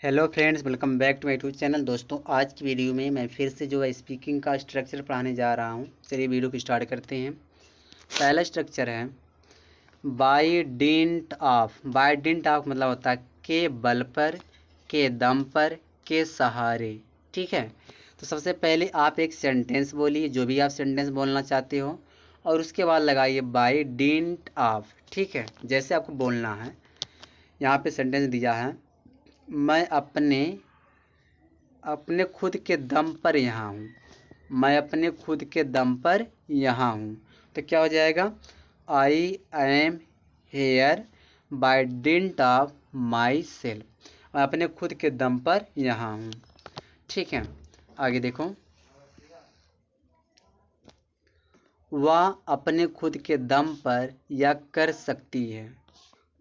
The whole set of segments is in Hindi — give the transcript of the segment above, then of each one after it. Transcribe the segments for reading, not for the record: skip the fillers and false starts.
Hello friends, welcome back to my YouTube channel. दोस्तों, आज की वीडियो में मैं फिर से जो है स्पीकिंग का स्ट्रक्चर पढ़ाने जा रहा हूं। चलिए वीडियो को स्टार्ट करते हैं। पहला स्ट्रक्चर है by dint of. By dint of मतलब होता है के बल पर, के दम पर, के सहारे। ठीक है, तो सबसे पहले आप एक सेंटेंस बोलिए, जो भी आप सेंटेंस बोलना चाहते हो, और उसके बाद लगाइए बाय डिंट ऑफ। ठीक है, जैसे आपको बोलना है। यहाँ पे सेंटेंस दिया है, मैं अपने अपने खुद के दम पर यहाँ हूँ। मैं अपने खुद के दम पर यहाँ हूँ। तो क्या हो जाएगा? I am here by dint of myself. मैं अपने खुद के दम पर यहाँ हूँ। ठीक है, आगे देखो। वह अपने खुद के दम पर यह कर सकती है।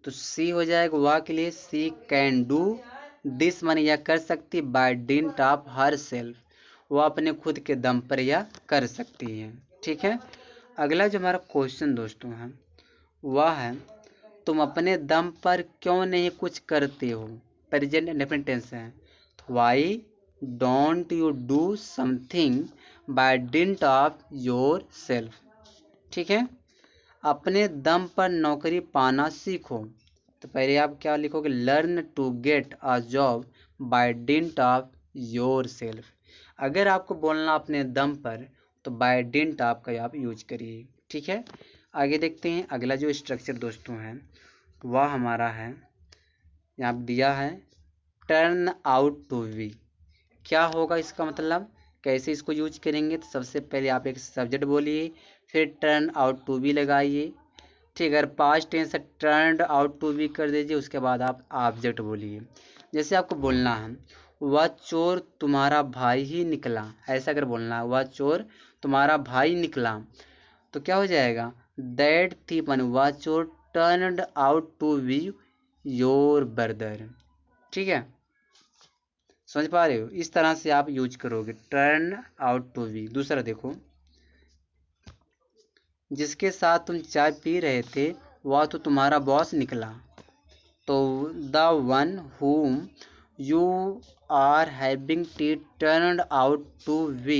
तो सी हो जाएगा वह के लिए, सी कैन डू दिस, माने यह कर सकती by dint of herself. वह अपने खुद के दम पर यह कर सकती है। ठीक है, अगला जो हमारा क्वेश्चन दोस्तों है वह है, तुम अपने दम पर क्यों नहीं कुछ करते हो? प्रेजेंट इंडेफिनिट टेंस है। Why don't you do something bye dint of your self. ठीक है, अपने दम पर नौकरी पाना सीखो। तो पहले आप क्या लिखोगे? Learn to get a job by dint of yourself. अगर आपको बोलना अपने दम पर, तो बाय डिंट ऑफ का आप यूज करिए। ठीक है, आगे देखते हैं। अगला जो स्ट्रक्चर दोस्तों है वह हमारा है, यहाँ पे दिया है टर्न आउट टू बी। क्या होगा इसका मतलब, कैसे इसको यूज करेंगे? तो सबसे पहले आप एक सब्जेक्ट बोलिए, फिर टर्न आउट टू बी लगाइए। ठीक है, अगर पास्ट टेंस से टर्न आउट टू बी कर दीजिए, उसके बाद आप ऑब्जेक्ट बोलिए। जैसे आपको बोलना है वह चोर तुम्हारा भाई ही निकला, ऐसा अगर बोलना है वह चोर तुम्हारा भाई निकला, तो क्या हो जाएगा? दैट थीप, वह चोर turned out to be your brother. ठीक है, समझ पा रहे हो? इस तरह से आप यूज करोगे टर्न आउट टू बी। दूसरा देखो, जिसके साथ तुम चाय पी रहे थे वह तो तुम्हारा बॉस निकला, तो the one whom you are having tea turned out to be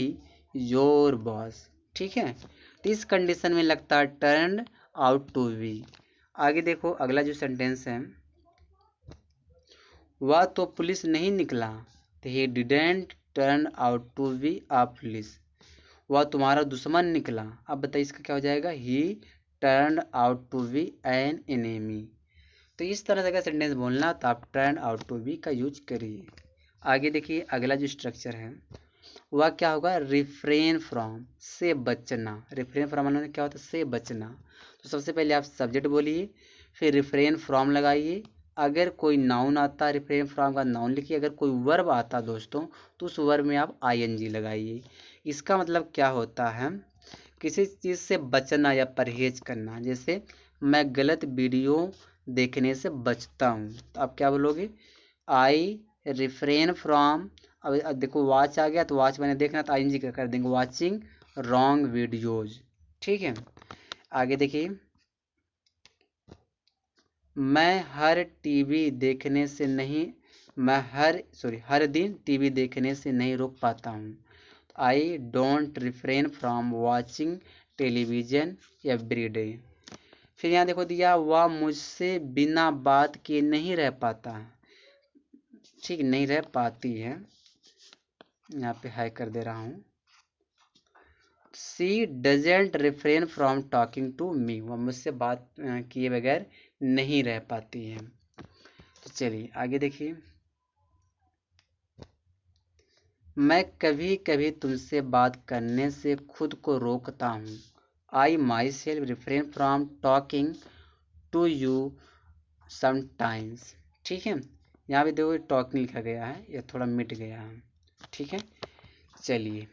your boss. ठीक है, तो इस कंडीशन में लगता है टर्नड आउट टू बी। आगे देखो, अगला जो सेंटेंस है, वह तो पुलिस नहीं निकला, तो he didn't turn out to be a police. वह तुम्हारा दुश्मन निकला। अब बताइए इसका क्या हो जाएगा? He turn out to be an enemy. तो इस तरह से अगर सेंटेंस बोलना तो आप टर्न आउट टू बी का यूज करिए। आगे देखिए, अगला जो स्ट्रक्चर है वह क्या होगा? रिफ्रेन फ्रॉम, से बचना। रिफ्रेन फ्रॉम मतलब क्या होता है? से बचना। तो सबसे पहले आप सब्जेक्ट बोलिए, फिर रिफ्रेन फ्रॉम लगाइए। अगर कोई नाउन आता है रिफ्रेन फ्रॉम का नाउन लिखिए। अगर कोई वर्ब आता है दोस्तों, तो उस वर्ब में आप आईएनजी लगाइए। इसका मतलब क्या होता है? किसी चीज़ से बचना या परहेज करना। जैसे मैं गलत वीडियो देखने से बचता हूँ, तो आप क्या बोलोगे? आई रिफ्रेन फ्रॉम। अब देखो वॉच आ गया, तो वॉच मैंने देखना, तो आईएनजी का कर देंगे वॉचिंग रॉन्ग वीडियोज। ठीक है, आगे देखिए, मैं हर टीवी देखने से नहीं मैं हर दिन टीवी देखने से नहीं रोक पाता हूँ। I don't refrain from watching television every day. फिर यहाँ देखो दिया, वह मुझसे बिना बात किए नहीं रह पाता। ठीक, नहीं रह पाती है, यहाँ पे हाई कर दे रहा हूँ। She doesn't refrain from talking to me. वह मुझसे बात किए बगैर नहीं रह पाती है। तो चलिए आगे देखिए, मैं कभी कभी तुमसे बात करने से खुद को रोकता हूँ। I myself refrain from talking to you sometimes. ठीक है, यहाँ पे देखो टॉकिंग लिखा गया है, ये थोड़ा मिट गया है। ठीक है, चलिए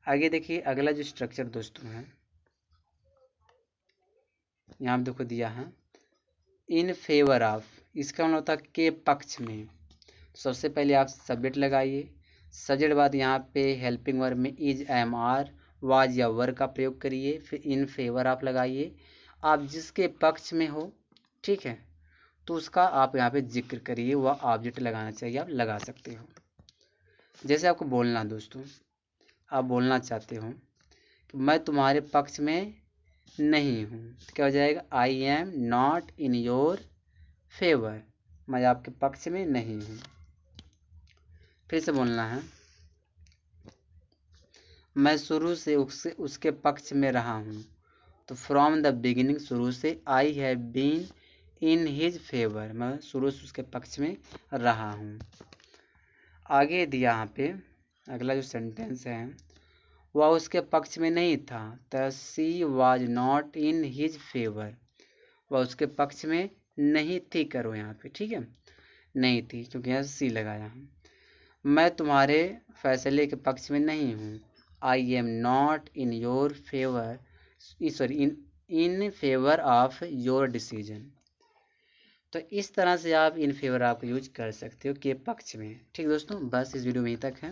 आगे देखिए, अगला जो स्ट्रक्चर दोस्तों है यहाँ पे देखो दिया है इन फेवर ऑफ। इसका मतलब होता है के पक्ष में। सबसे पहले आप सब्जेक्ट लगाइए, सब्जेक्ट बाद यहाँ पे हेल्पिंग वर्ब में इज, एम, आर, वाज या वर का प्रयोग करिए। फिर इन फेवर आप लगाइए, आप जिसके पक्ष में हो। ठीक है, तो उसका आप यहाँ पे जिक्र करिए, वह ऑब्जेक्ट लगाना चाहिए, आप लगा सकते हो। जैसे आपको बोलना दोस्तों, आप बोलना चाहते हो कि मैं तुम्हारे पक्ष में नहीं हूँ, तो क्या हो जाएगा, I am not in your favour, मैं आपके पक्ष में नहीं हूँ। फिर से बोलना है, मैं शुरू से उसके पक्ष में रहा हूँ, तो फ्रॉम द बिगिनिंग, शुरू से, I have been in his favour, मैं शुरू से उसके पक्ष में रहा हूँ। आगे दिया यहाँ पे अगला जो सेंटेंस है, वह उसके पक्ष में नहीं था, तो she was not in his favour, वह उसके पक्ष में नहीं थी, करो यहाँ पे, ठीक है, नहीं थी, क्योंकि यहाँ सी लगाया है। मैं तुम्हारे फैसले के पक्ष में नहीं हूँ, I am not in your favour, sorry in favour of your decision. तो इस तरह से आप इन फेवर आप यूज कर सकते हो के पक्ष में। ठीक दोस्तों, बस इस वीडियो में यहीं तक है।